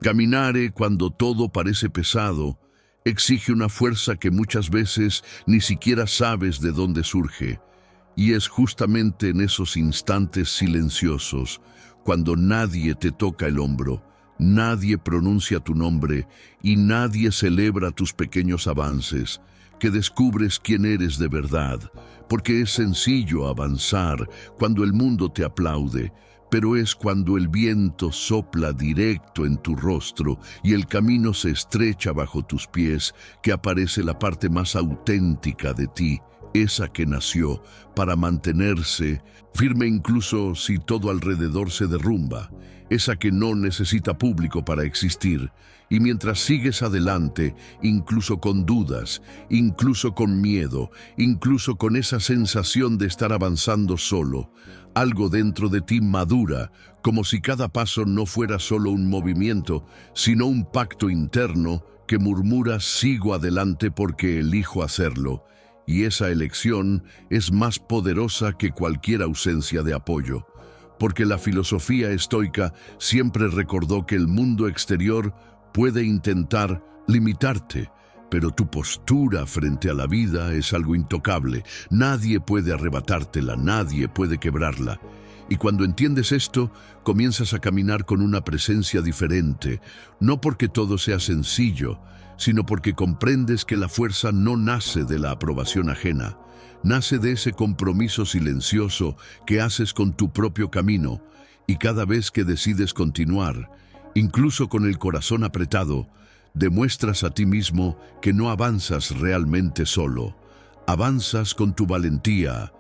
Caminare cuando todo parece pesado exige una fuerza que muchas veces ni siquiera sabes de dónde surge. Y es justamente en esos instantes silenciosos, cuando nadie te toca el hombro, nadie pronuncia tu nombre y nadie celebra tus pequeños avances, que descubres quién eres de verdad, porque es sencillo avanzar cuando el mundo te aplaude, pero es cuando el viento sopla directo en tu rostro y el camino se estrecha bajo tus pies que aparece la parte más auténtica de ti, esa que nació para mantenerse firme incluso si todo alrededor se derrumba, esa que no necesita público para existir. Y mientras sigues adelante, incluso con dudas, incluso con miedo, incluso con esa sensación de estar avanzando solo, algo dentro de ti madura, como si cada paso no fuera solo un movimiento, sino un pacto interno que murmura sigo adelante porque elijo hacerlo. Y esa elección es más poderosa que cualquier ausencia de apoyo, porque la filosofía estoica siempre recordó que el mundo exterior puede intentar limitarte, pero tu postura frente a la vida es algo intocable. Nadie puede arrebatártela, nadie puede quebrarla. Y cuando entiendes esto, comienzas a caminar con una presencia diferente, no porque todo sea sencillo, sino porque comprendes que la fuerza no nace de la aprobación ajena, nace de ese compromiso silencioso que haces con tu propio camino, y cada vez que decides continuar, incluso con el corazón apretado, demuestras a ti mismo que no avanzas realmente solo, avanzas con tu valentía,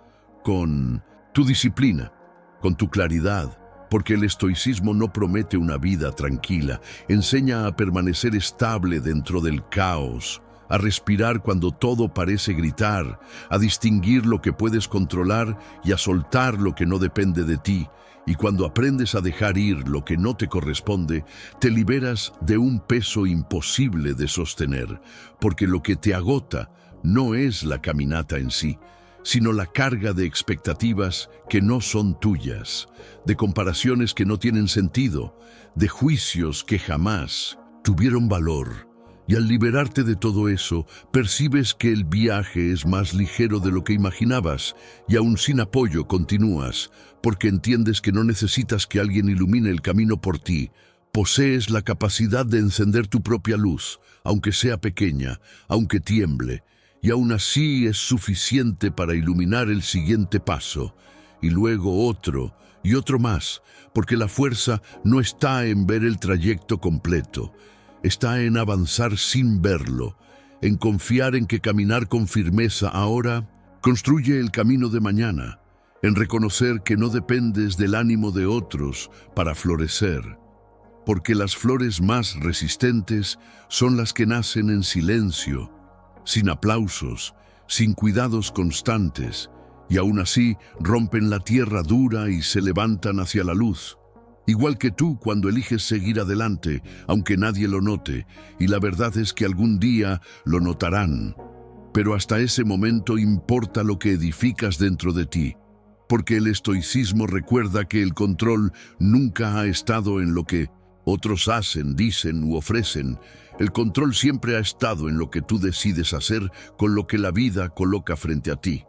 con tu disciplina, con tu claridad, porque el estoicismo no promete una vida tranquila, enseña a permanecer estable dentro del caos, a respirar cuando todo parece gritar, a distinguir lo que puedes controlar y a soltar lo que no depende de ti. Y cuando aprendes a dejar ir lo que no te corresponde, te liberas de un peso imposible de sostener, porque lo que te agota no es la caminata en sí, sino la carga de expectativas que no son tuyas, de comparaciones que no tienen sentido, de juicios que jamás tuvieron valor. Y al liberarte de todo eso, percibes que el viaje es más ligero de lo que imaginabas, y aún sin apoyo continúas, porque entiendes que no necesitas que alguien ilumine el camino por ti. Posees la capacidad de encender tu propia luz, aunque sea pequeña, aunque tiemble, y aún así es suficiente para iluminar el siguiente paso, y luego otro, y otro más, porque la fuerza no está en ver el trayecto completo, está en avanzar sin verlo, en confiar en que caminar con firmeza ahora construye el camino de mañana, en reconocer que no dependes del ánimo de otros para florecer, porque las flores más resistentes son las que nacen en silencio, sin aplausos, sin cuidados constantes, y aún así rompen la tierra dura y se levantan hacia la luz. Igual que tú cuando eliges seguir adelante, aunque nadie lo note, y la verdad es que algún día lo notarán. Pero hasta ese momento importa lo que edificas dentro de ti, porque el estoicismo recuerda que el control nunca ha estado en lo que otros hacen, dicen u ofrecen. El control siempre ha estado en lo que tú decides hacer con lo que la vida coloca frente a ti.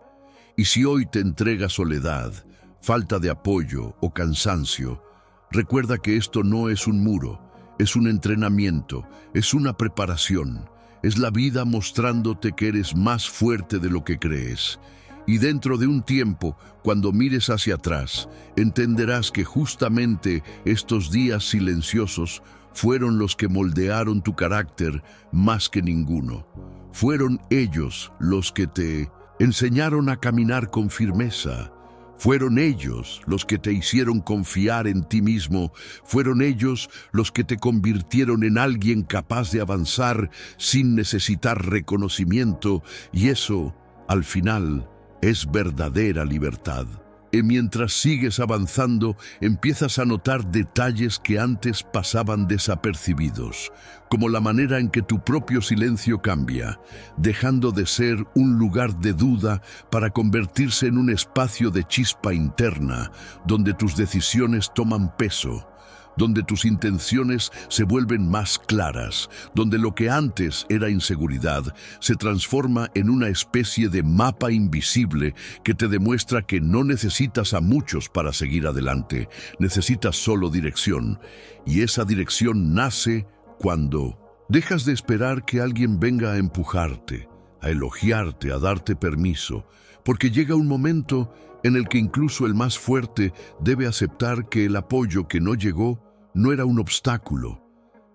Y si hoy te entrega soledad, falta de apoyo o cansancio, recuerda que esto no es un muro, es un entrenamiento, es una preparación, es la vida mostrándote que eres más fuerte de lo que crees. Y dentro de un tiempo, cuando mires hacia atrás, entenderás que justamente estos días silenciosos fueron los que moldearon tu carácter más que ninguno. Fueron ellos los que te enseñaron a caminar con firmeza. Fueron ellos los que te hicieron confiar en ti mismo. Fueron ellos los que te convirtieron en alguien capaz de avanzar sin necesitar reconocimiento. Y eso, al final, es verdadera libertad. Y mientras sigues avanzando, empiezas a notar detalles que antes pasaban desapercibidos, como la manera en que tu propio silencio cambia, dejando de ser un lugar de duda para convertirse en un espacio de chispa interna, donde tus decisiones toman peso, donde tus intenciones se vuelven más claras, donde lo que antes era inseguridad se transforma en una especie de mapa invisible que te demuestra que no necesitas a muchos para seguir adelante, necesitas solo dirección. Y esa dirección nace cuando dejas de esperar que alguien venga a empujarte, a elogiarte, a darte permiso, porque llega un momento en el que incluso el más fuerte debe aceptar que el apoyo que no llegó no era un obstáculo,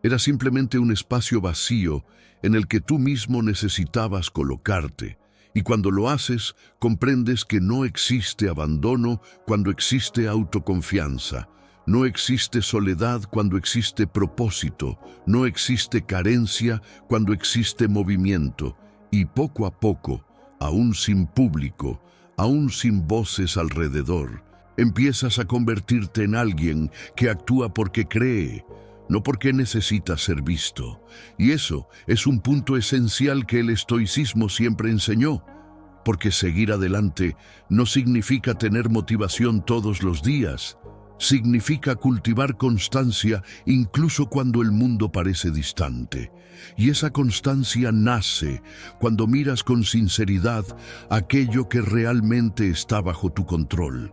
era simplemente un espacio vacío en el que tú mismo necesitabas colocarte. Y cuando lo haces, comprendes que no existe abandono cuando existe autoconfianza. No existe soledad cuando existe propósito, no existe carencia cuando existe movimiento. Y poco a poco, aún sin público, aún sin voces alrededor, empiezas a convertirte en alguien que actúa porque cree, no porque necesita ser visto. Y eso es un punto esencial que el estoicismo siempre enseñó, porque seguir adelante no significa tener motivación todos los días. Significa cultivar constancia incluso cuando el mundo parece distante. Y esa constancia nace cuando miras con sinceridad aquello que realmente está bajo tu control,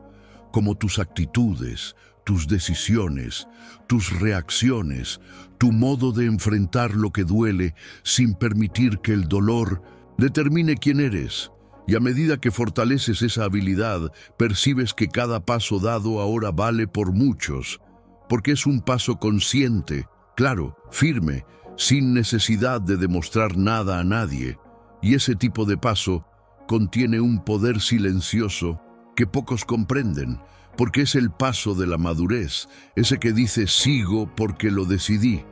como tus actitudes, tus decisiones, tus reacciones, tu modo de enfrentar lo que duele sin permitir que el dolor determine quién eres. Y a medida que fortaleces esa habilidad, percibes que cada paso dado ahora vale por muchos, porque es un paso consciente, claro, firme, sin necesidad de demostrar nada a nadie. Y ese tipo de paso contiene un poder silencioso que pocos comprenden, porque es el paso de la madurez, ese que dice sigo porque lo decidí,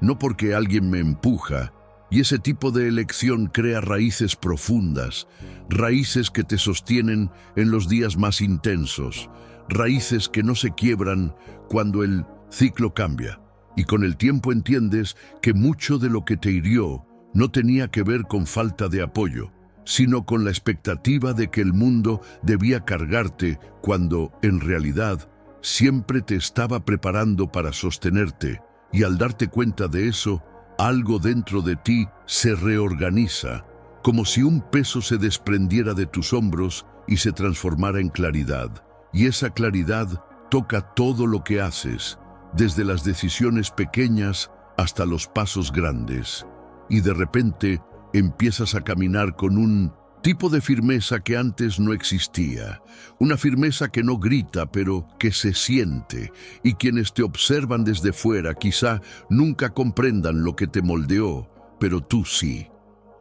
no porque alguien me empuja. Y ese tipo de elección crea raíces profundas, raíces que te sostienen en los días más intensos, raíces que no se quiebran cuando el ciclo cambia. Y con el tiempo entiendes que mucho de lo que te hirió no tenía que ver con falta de apoyo, sino con la expectativa de que el mundo debía cargarte cuando, en realidad, siempre te estaba preparando para sostenerte. Y al darte cuenta de eso, algo dentro de ti se reorganiza, como si un peso se desprendiera de tus hombros y se transformara en claridad. Y esa claridad toca todo lo que haces, desde las decisiones pequeñas hasta los pasos grandes. Y de repente empiezas a caminar con un tipo de firmeza que antes no existía, una firmeza que no grita, pero que se siente, y quienes te observan desde fuera quizá nunca comprendan lo que te moldeó, pero tú sí,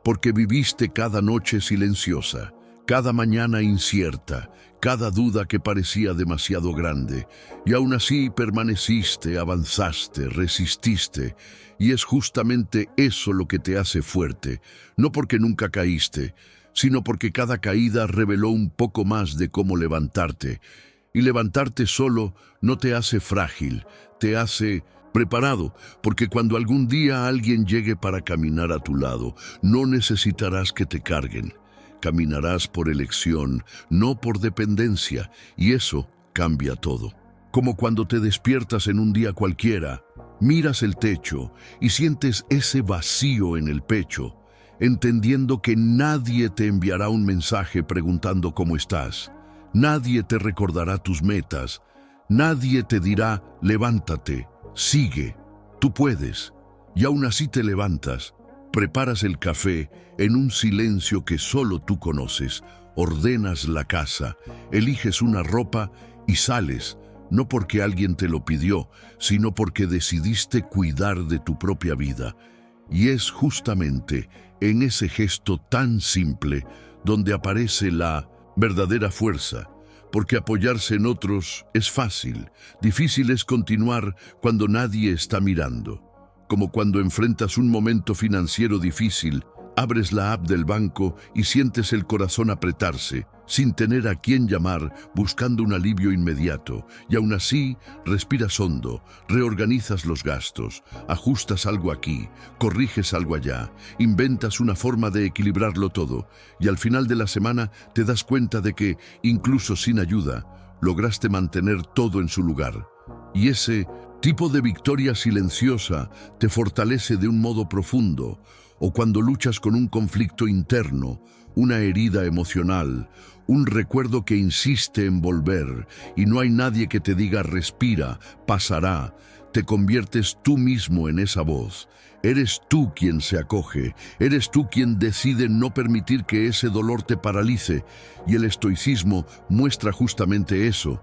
porque viviste cada noche silenciosa, cada mañana incierta, cada duda que parecía demasiado grande, y aún así permaneciste, avanzaste, resististe, y es justamente eso lo que te hace fuerte, no porque nunca caíste, sino porque cada caída reveló un poco más de cómo levantarte. Y levantarte solo no te hace frágil, te hace preparado, porque cuando algún día alguien llegue para caminar a tu lado, no necesitarás que te carguen. Caminarás por elección, no por dependencia, y eso cambia todo. Como cuando te despiertas en un día cualquiera, miras el techo y sientes ese vacío en el pecho, entendiendo que nadie te enviará un mensaje preguntando cómo estás. Nadie te recordará tus metas. Nadie te dirá, levántate, sigue, tú puedes. Y aún así te levantas, preparas el café en un silencio que solo tú conoces, ordenas la casa, eliges una ropa y sales, no porque alguien te lo pidió, sino porque decidiste cuidar de tu propia vida. Y es justamente en ese gesto tan simple donde aparece la verdadera fuerza, porque apoyarse en otros es fácil, difícil es continuar cuando nadie está mirando. Como cuando enfrentas un momento financiero difícil, abres la app del banco y sientes el corazón apretarse, sin tener a quién llamar, buscando un alivio inmediato. Y aún así, respiras hondo, reorganizas los gastos, ajustas algo aquí, corriges algo allá, inventas una forma de equilibrarlo todo. Y al final de la semana te das cuenta de que, incluso sin ayuda, lograste mantener todo en su lugar. Y ese tipo de victoria silenciosa te fortalece de un modo profundo, o cuando luchas con un conflicto interno, una herida emocional, un recuerdo que insiste en volver y no hay nadie que te diga respira, pasará, te conviertes tú mismo en esa voz. Eres tú quien se acoge, eres tú quien decide no permitir que ese dolor te paralice, y el estoicismo muestra justamente eso,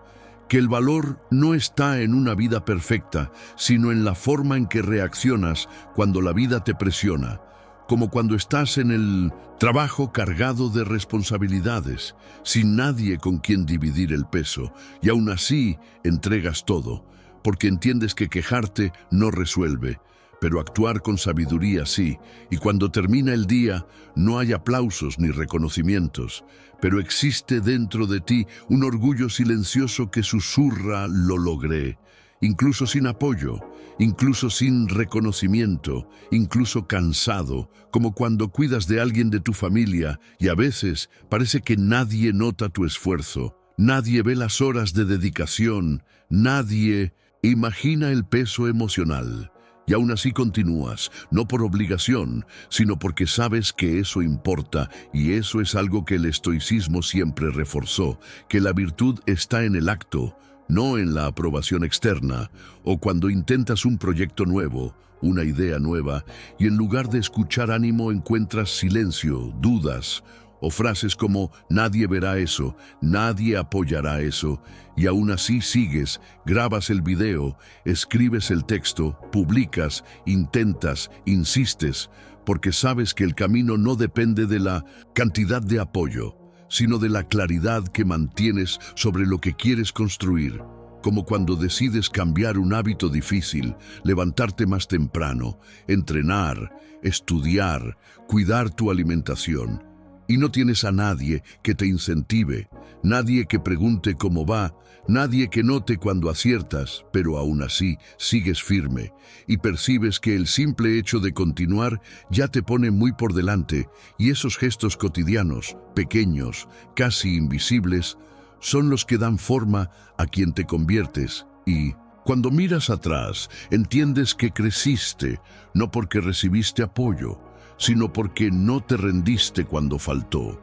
que el valor no está en una vida perfecta, sino en la forma en que reaccionas cuando la vida te presiona, como cuando estás en el trabajo cargado de responsabilidades, sin nadie con quien dividir el peso, y aún así entregas todo, porque entiendes que quejarte no resuelve, pero actuar con sabiduría sí, y cuando termina el día no hay aplausos ni reconocimientos, pero existe dentro de ti un orgullo silencioso que susurra lo logré, incluso sin apoyo, incluso sin reconocimiento, incluso cansado, como cuando cuidas de alguien de tu familia y a veces parece que nadie nota tu esfuerzo, nadie ve las horas de dedicación, nadie imagina el peso emocional. Y aún así continúas, no por obligación, sino porque sabes que eso importa, y eso es algo que el estoicismo siempre reforzó, que la virtud está en el acto, no en la aprobación externa, o cuando intentas un proyecto nuevo, una idea nueva, y en lugar de escuchar ánimo encuentras silencio, dudas, o frases como nadie verá eso, nadie apoyará eso, y aún así sigues, grabas el video, escribes el texto, publicas, intentas, insistes, porque sabes que el camino no depende de la cantidad de apoyo, sino de la claridad que mantienes sobre lo que quieres construir. Como cuando decides cambiar un hábito difícil, levantarte más temprano, entrenar, estudiar, cuidar tu alimentación. Y no tienes a nadie que te incentive, nadie que pregunte cómo va, nadie que note cuando aciertas, pero aún así sigues firme y percibes que el simple hecho de continuar ya te pone muy por delante y esos gestos cotidianos, pequeños, casi invisibles, son los que dan forma a quien te conviertes y, cuando miras atrás, entiendes que creciste, no porque recibiste apoyo, sino porque no te rendiste cuando faltó.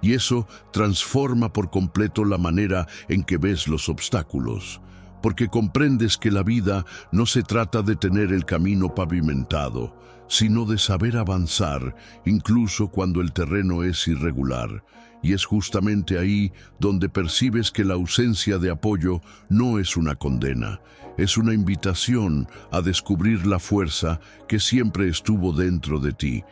Y eso transforma por completo la manera en que ves los obstáculos, porque comprendes que la vida no se trata de tener el camino pavimentado, sino de saber avanzar, incluso cuando el terreno es irregular. Y es justamente ahí donde percibes que la ausencia de apoyo no es una condena, es una invitación a descubrir la fuerza que siempre estuvo dentro de ti,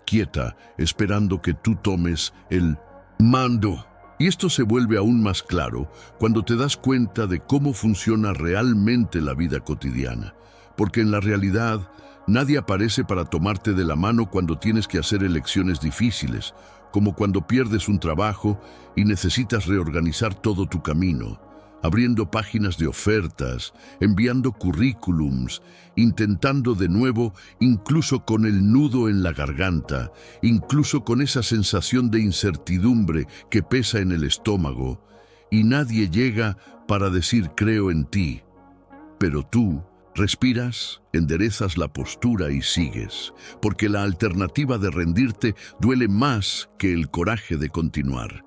quieta, esperando que tú tomes el mando. Y esto se vuelve aún más claro cuando te das cuenta de cómo funciona realmente la vida cotidiana, porque en la realidad nadie aparece para tomarte de la mano cuando tienes que hacer elecciones difíciles, como cuando pierdes un trabajo y necesitas reorganizar todo tu camino, abriendo páginas de ofertas, enviando currículums, intentando de nuevo, incluso con el nudo en la garganta, incluso con esa sensación de incertidumbre que pesa en el estómago, y nadie llega para decir creo en ti, pero tú respiras, enderezas la postura y sigues, porque la alternativa de rendirte duele más que el coraje de continuar.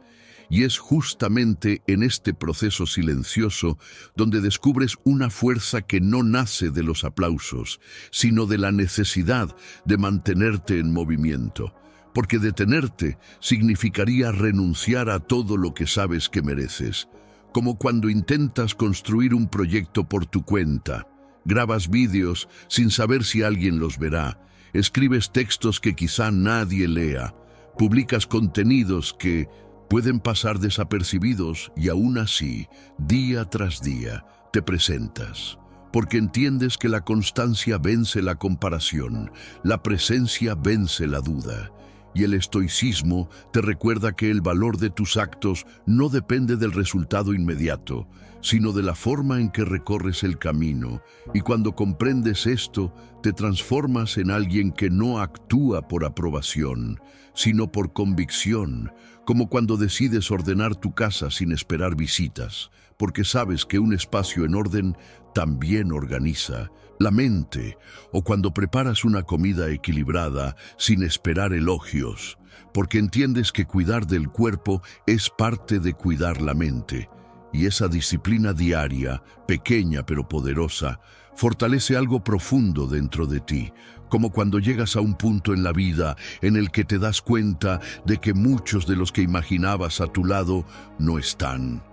Y es justamente en este proceso silencioso donde descubres una fuerza que no nace de los aplausos, sino de la necesidad de mantenerte en movimiento. Porque detenerte significaría renunciar a todo lo que sabes que mereces. Como cuando intentas construir un proyecto por tu cuenta. Grabas vídeos sin saber si alguien los verá. Escribes textos que quizá nadie lea. Publicas contenidos que pueden pasar desapercibidos y aún así, día tras día, te presentas. Porque entiendes que la constancia vence la comparación, la presencia vence la duda. Y el estoicismo te recuerda que el valor de tus actos no depende del resultado inmediato, sino de la forma en que recorres el camino. Y cuando comprendes esto, te transformas en alguien que no actúa por aprobación, sino por convicción, como cuando decides ordenar tu casa sin esperar visitas, porque sabes que un espacio en orden también organiza la mente, o cuando preparas una comida equilibrada sin esperar elogios, porque entiendes que cuidar del cuerpo es parte de cuidar la mente. Y esa disciplina diaria, pequeña pero poderosa, fortalece algo profundo dentro de ti, como cuando llegas a un punto en la vida en el que te das cuenta de que muchos de los que imaginabas a tu lado no están.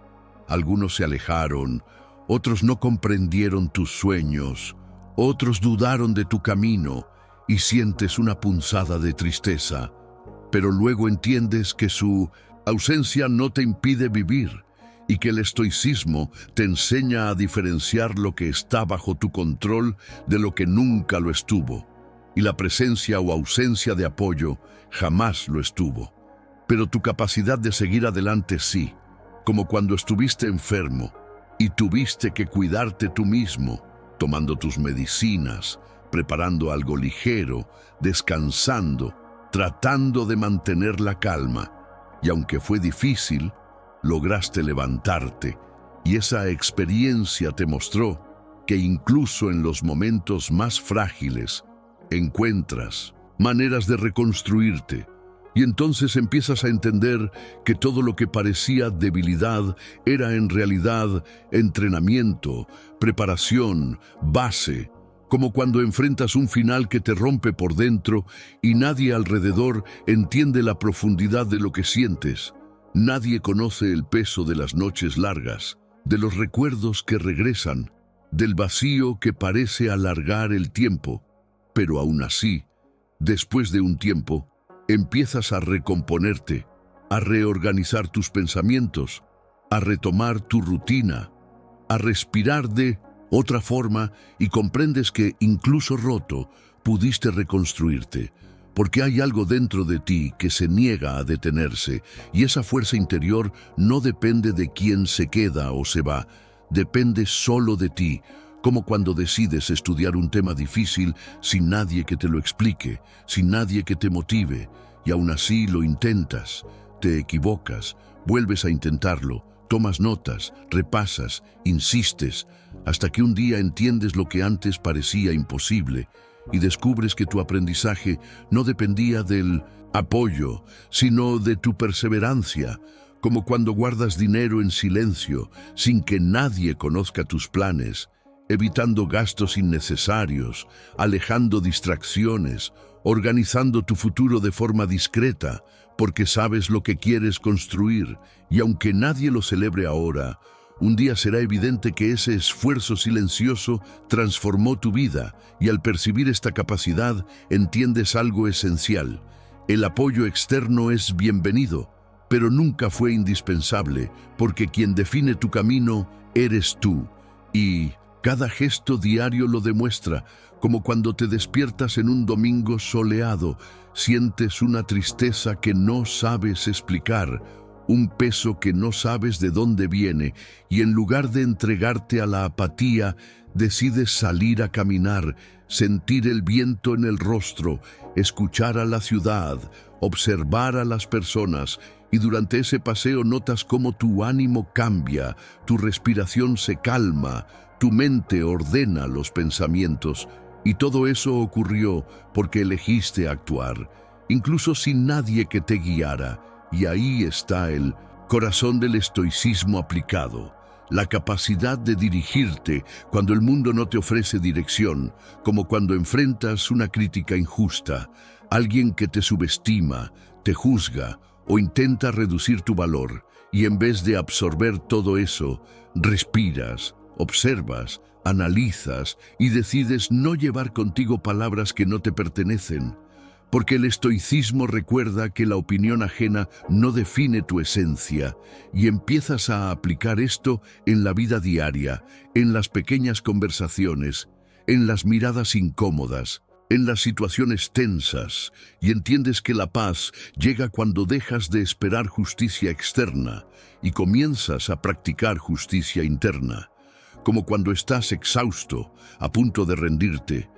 Algunos se alejaron, otros no comprendieron tus sueños, otros dudaron de tu camino y sientes una punzada de tristeza, pero luego entiendes que su ausencia no te impide vivir, y que el estoicismo te enseña a diferenciar lo que está bajo tu control de lo que nunca lo estuvo, y la presencia o ausencia de apoyo jamás lo estuvo. Pero tu capacidad de seguir adelante sí, como cuando estuviste enfermo y tuviste que cuidarte tú mismo, tomando tus medicinas, preparando algo ligero, descansando, tratando de mantener la calma, y aunque fue difícil, lograste levantarte, y esa experiencia te mostró que incluso en los momentos más frágiles encuentras maneras de reconstruirte, y entonces empiezas a entender que todo lo que parecía debilidad era en realidad entrenamiento, preparación, base, como cuando enfrentas un final que te rompe por dentro y nadie alrededor entiende la profundidad de lo que sientes. Nadie conoce el peso de las noches largas, de los recuerdos que regresan, del vacío que parece alargar el tiempo, pero aún así, después de un tiempo, empiezas a recomponerte, a reorganizar tus pensamientos, a retomar tu rutina, a respirar de otra forma y comprendes que, incluso roto, pudiste reconstruirte, porque hay algo dentro de ti que se niega a detenerse, y esa fuerza interior no depende de quién se queda o se va, depende solo de ti, como cuando decides estudiar un tema difícil sin nadie que te lo explique, sin nadie que te motive, y aún así lo intentas, te equivocas, vuelves a intentarlo, tomas notas, repasas, insistes, hasta que un día entiendes lo que antes parecía imposible y descubres que tu aprendizaje no dependía del apoyo, sino de tu perseverancia, como cuando guardas dinero en silencio, sin que nadie conozca tus planes, evitando gastos innecesarios, alejando distracciones, organizando tu futuro de forma discreta, porque sabes lo que quieres construir, y aunque nadie lo celebre ahora, un día será evidente que ese esfuerzo silencioso transformó tu vida, y al percibir esta capacidad entiendes algo esencial. El apoyo externo es bienvenido, pero nunca fue indispensable, porque quien define tu camino eres tú, y cada gesto diario lo demuestra, como cuando te despiertas en un domingo soleado, sientes una tristeza que no sabes explicar, un peso que no sabes de dónde viene, y en lugar de entregarte a la apatía, decides salir a caminar, sentir el viento en el rostro, escuchar a la ciudad, observar a las personas, y durante ese paseo notas cómo tu ánimo cambia, tu respiración se calma, tu mente ordena los pensamientos, y todo eso ocurrió porque elegiste actuar, incluso sin nadie que te guiara. Y ahí está el corazón del estoicismo aplicado, la capacidad de dirigirte cuando el mundo no te ofrece dirección, como cuando enfrentas una crítica injusta, alguien que te subestima, te juzga o intenta reducir tu valor, y en vez de absorber todo eso, respiras, observas, analizas y decides no llevar contigo palabras que no te pertenecen. Porque el estoicismo recuerda que la opinión ajena no define tu esencia, y empiezas a aplicar esto en la vida diaria, en las pequeñas conversaciones, en las miradas incómodas, en las situaciones tensas y entiendes que la paz llega cuando dejas de esperar justicia externa y comienzas a practicar justicia interna, como cuando estás exhausto, a punto de rendirte,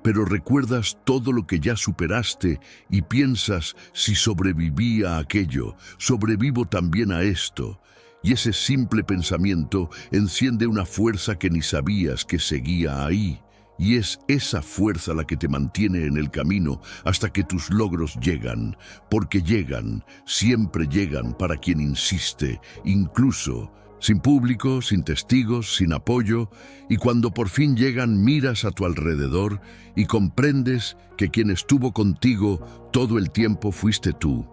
pero recuerdas todo lo que ya superaste y piensas, si sobreviví a aquello, sobrevivo también a esto. Y ese simple pensamiento enciende una fuerza que ni sabías que seguía ahí. Y es esa fuerza la que te mantiene en el camino hasta que tus logros llegan, porque llegan, siempre llegan para quien insiste, incluso sin público, sin testigos, sin apoyo, y cuando por fin llegan miras a tu alrededor y comprendes que quien estuvo contigo todo el tiempo fuiste tú,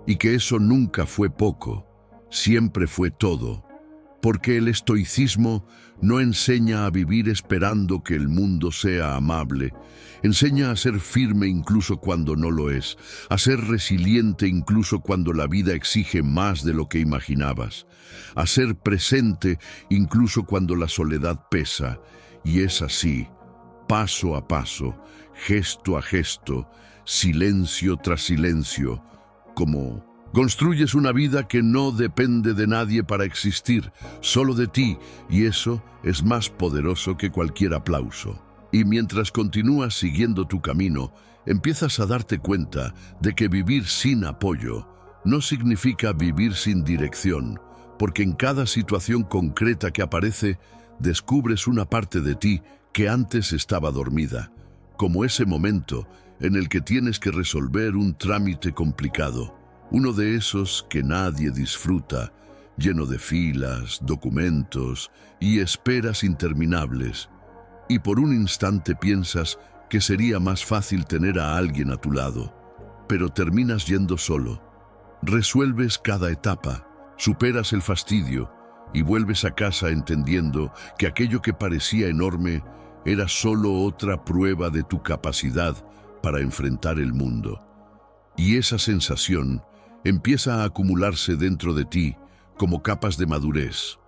y que eso nunca fue poco, siempre fue todo. Porque el estoicismo no enseña a vivir esperando que el mundo sea amable, enseña a ser firme incluso cuando no lo es, a ser resiliente incluso cuando la vida exige más de lo que imaginabas, a ser presente incluso cuando la soledad pesa, y es así, paso a paso, gesto a gesto, silencio tras silencio, como construyes una vida que no depende de nadie para existir, solo de ti, y eso es más poderoso que cualquier aplauso. Y mientras continúas siguiendo tu camino, empiezas a darte cuenta de que vivir sin apoyo no significa vivir sin dirección, porque en cada situación concreta que aparece, descubres una parte de ti que antes estaba dormida, como ese momento en el que tienes que resolver un trámite complicado. Uno de esos que nadie disfruta, lleno de filas, documentos y esperas interminables. Y por un instante piensas que sería más fácil tener a alguien a tu lado, pero terminas yendo solo. Resuelves cada etapa, superas el fastidio y vuelves a casa entendiendo que aquello que parecía enorme era solo otra prueba de tu capacidad para enfrentar el mundo. Y esa sensación empieza a acumularse dentro de ti como capas de madurez,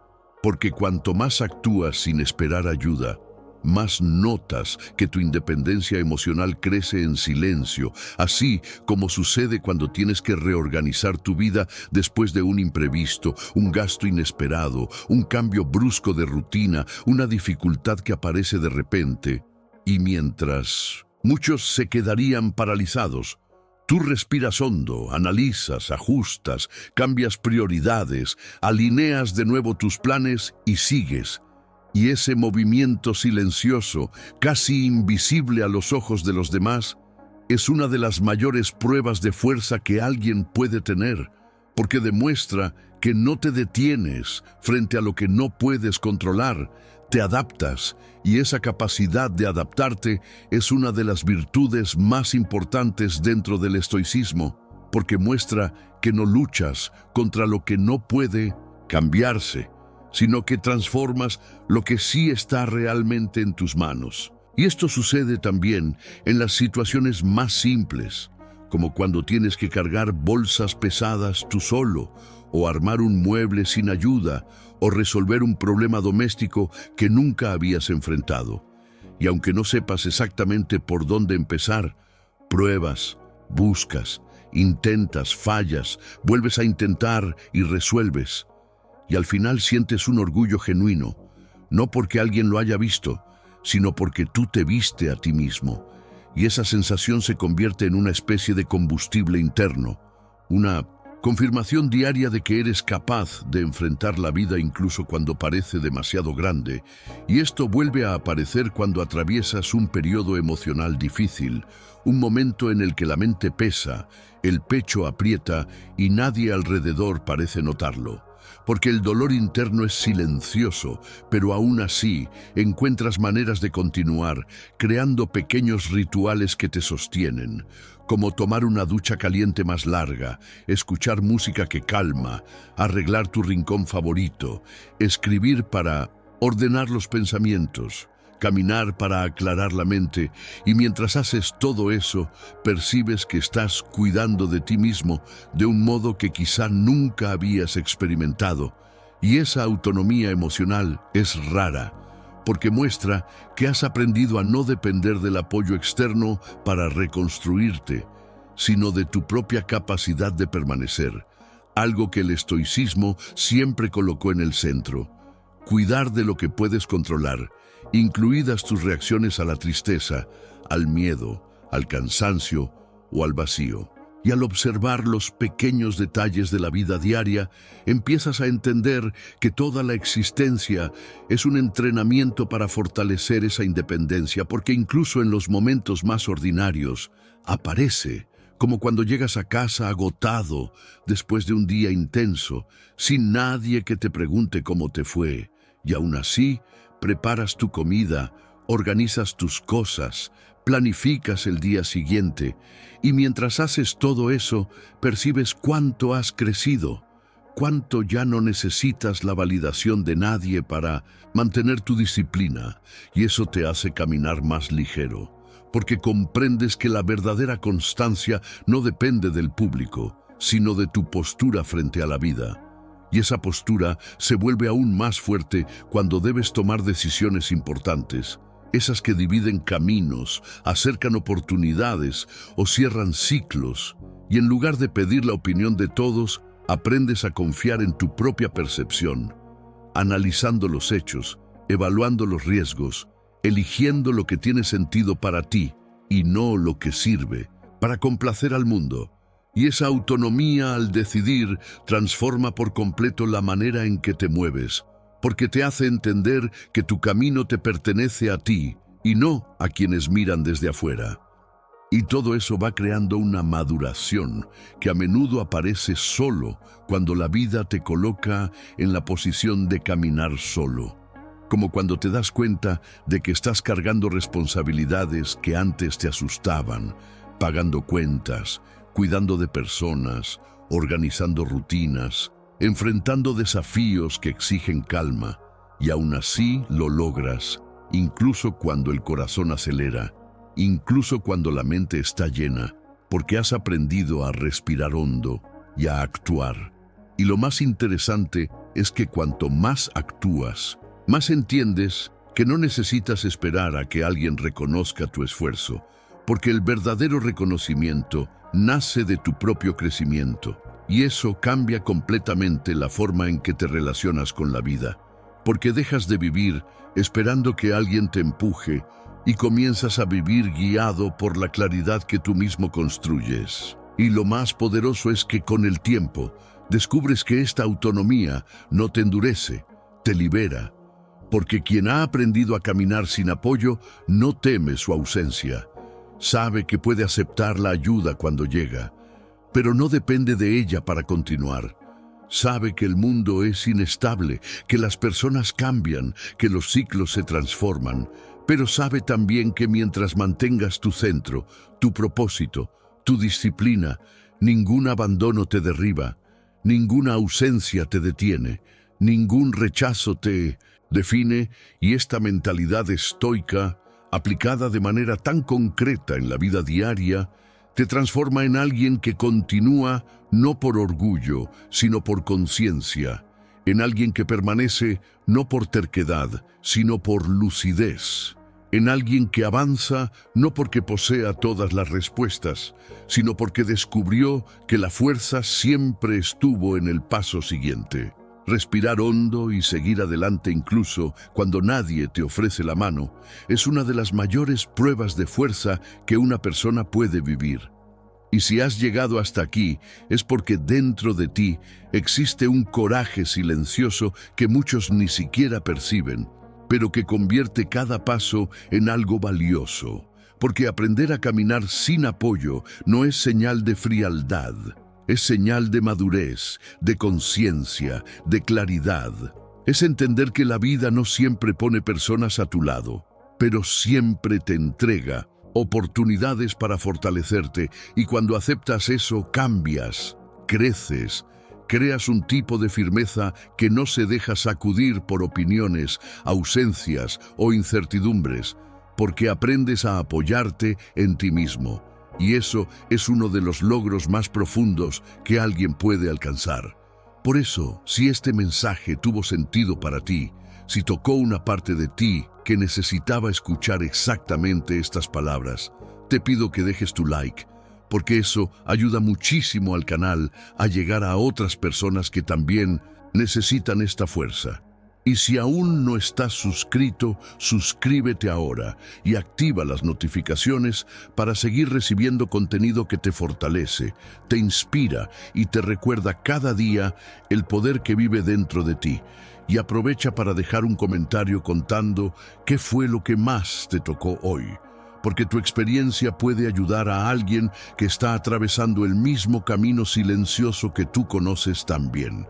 porque cuanto más actúas sin esperar ayuda, más notas que tu independencia emocional crece en silencio, así como sucede cuando tienes que reorganizar tu vida después de un imprevisto, un gasto inesperado, un cambio brusco de rutina, una dificultad que aparece de repente. Y mientras muchos se quedarían paralizados, tú respiras hondo, analizas, ajustas, cambias prioridades, alineas de nuevo tus planes y sigues. Y ese movimiento silencioso, casi invisible a los ojos de los demás, es una de las mayores pruebas de fuerza que alguien puede tener, porque demuestra que no te detienes frente a lo que no puedes controlar, te adaptas, y esa capacidad de adaptarte es una de las virtudes más importantes dentro del estoicismo, porque muestra que no luchas contra lo que no puede cambiarse, sino que transformas lo que sí está realmente en tus manos. Y esto sucede también en las situaciones más simples, como cuando tienes que cargar bolsas pesadas tú solo, o armar un mueble sin ayuda, o resolver un problema doméstico que nunca habías enfrentado. Y aunque no sepas exactamente por dónde empezar, pruebas, buscas, intentas, fallas, vuelves a intentar y resuelves. Y al final sientes un orgullo genuino, no porque alguien lo haya visto, sino porque tú te viste a ti mismo. Y esa sensación se convierte en una especie de combustible interno, una confirmación diaria de que eres capaz de enfrentar la vida incluso cuando parece demasiado grande, y esto vuelve a aparecer cuando atraviesas un periodo emocional difícil, un momento en el que la mente pesa, el pecho aprieta y nadie alrededor parece notarlo. Porque el dolor interno es silencioso, pero aún así encuentras maneras de continuar, creando pequeños rituales que te sostienen, como tomar una ducha caliente más larga, escuchar música que calma, arreglar tu rincón favorito, escribir para ordenar los pensamientos, caminar para aclarar la mente, y mientras haces todo eso, percibes que estás cuidando de ti mismo de un modo que quizá nunca habías experimentado. Y esa autonomía emocional es rara, porque muestra que has aprendido a no depender del apoyo externo para reconstruirte, sino de tu propia capacidad de permanecer, algo que el estoicismo siempre colocó en el centro. Cuidar de lo que puedes controlar, incluidas tus reacciones a la tristeza, al miedo, al cansancio o al vacío. Y al observar los pequeños detalles de la vida diaria, empiezas a entender que toda la existencia es un entrenamiento para fortalecer esa independencia, porque incluso en los momentos más ordinarios aparece, como cuando llegas a casa agotado después de un día intenso, sin nadie que te pregunte cómo te fue, y aún así preparas tu comida, organizas tus cosas, planificas el día siguiente, y mientras haces todo eso, percibes cuánto has crecido, cuánto ya no necesitas la validación de nadie para mantener tu disciplina, y eso te hace caminar más ligero, porque comprendes que la verdadera constancia no depende del público, sino de tu postura frente a la vida. Y esa postura se vuelve aún más fuerte cuando debes tomar decisiones importantes, esas que dividen caminos, acercan oportunidades o cierran ciclos, y en lugar de pedir la opinión de todos, aprendes a confiar en tu propia percepción, analizando los hechos, evaluando los riesgos, eligiendo lo que tiene sentido para ti y no lo que sirve para complacer al mundo. Y esa autonomía al decidir transforma por completo la manera en que te mueves, porque te hace entender que tu camino te pertenece a ti y no a quienes miran desde afuera. Y todo eso va creando una maduración que a menudo aparece solo cuando la vida te coloca en la posición de caminar solo. Como cuando te das cuenta de que estás cargando responsabilidades que antes te asustaban, pagando cuentas, cuidando de personas, organizando rutinas, enfrentando desafíos que exigen calma, y aún así lo logras, incluso cuando el corazón acelera, incluso cuando la mente está llena, porque has aprendido a respirar hondo y a actuar. Y lo más interesante es que cuanto más actúas, más entiendes que no necesitas esperar a que alguien reconozca tu esfuerzo, porque el verdadero reconocimiento nace de tu propio crecimiento, y eso cambia completamente la forma en que te relacionas con la vida, porque dejas de vivir esperando que alguien te empuje y comienzas a vivir guiado por la claridad que tú mismo construyes. Y lo más poderoso es que con el tiempo descubres que esta autonomía no te endurece, te libera, porque quien ha aprendido a caminar sin apoyo no teme su ausencia. Sabe que puede aceptar la ayuda cuando llega, pero no depende de ella para continuar. Sabe que el mundo es inestable, que las personas cambian, que los ciclos se transforman, pero sabe también que mientras mantengas tu centro, tu propósito, tu disciplina, ningún abandono te derriba, ninguna ausencia te detiene, ningún rechazo te define, y esta mentalidad estoica, aplicada de manera tan concreta en la vida diaria, te transforma en alguien que continúa no por orgullo, sino por conciencia, en alguien que permanece no por terquedad, sino por lucidez, en alguien que avanza no porque posea todas las respuestas, sino porque descubrió que la fuerza siempre estuvo en el paso siguiente. Respirar hondo y seguir adelante incluso cuando nadie te ofrece la mano es una de las mayores pruebas de fuerza que una persona puede vivir. Y si has llegado hasta aquí es porque dentro de ti existe un coraje silencioso que muchos ni siquiera perciben, pero que convierte cada paso en algo valioso, porque aprender a caminar sin apoyo no es señal de frialdad. Es señal de madurez, de conciencia, de claridad. Es entender que la vida no siempre pone personas a tu lado, pero siempre te entrega oportunidades para fortalecerte, y cuando aceptas eso cambias, creces, creas un tipo de firmeza que no se deja sacudir por opiniones, ausencias o incertidumbres, porque aprendes a apoyarte en ti mismo. Y eso es uno de los logros más profundos que alguien puede alcanzar. Por eso, si este mensaje tuvo sentido para ti, Si tocó una parte de ti que necesitaba escuchar exactamente estas palabras, te pido que dejes tu like, porque eso ayuda muchísimo al canal a llegar a otras personas que también necesitan esta fuerza. Y si aún no estás suscrito, suscríbete ahora y activa las notificaciones para seguir recibiendo contenido que te fortalece, te inspira y te recuerda cada día el poder que vive dentro de ti. Y aprovecha para dejar un comentario contando qué fue lo que más te tocó hoy, porque tu experiencia puede ayudar a alguien que está atravesando el mismo camino silencioso que tú conoces tan bien.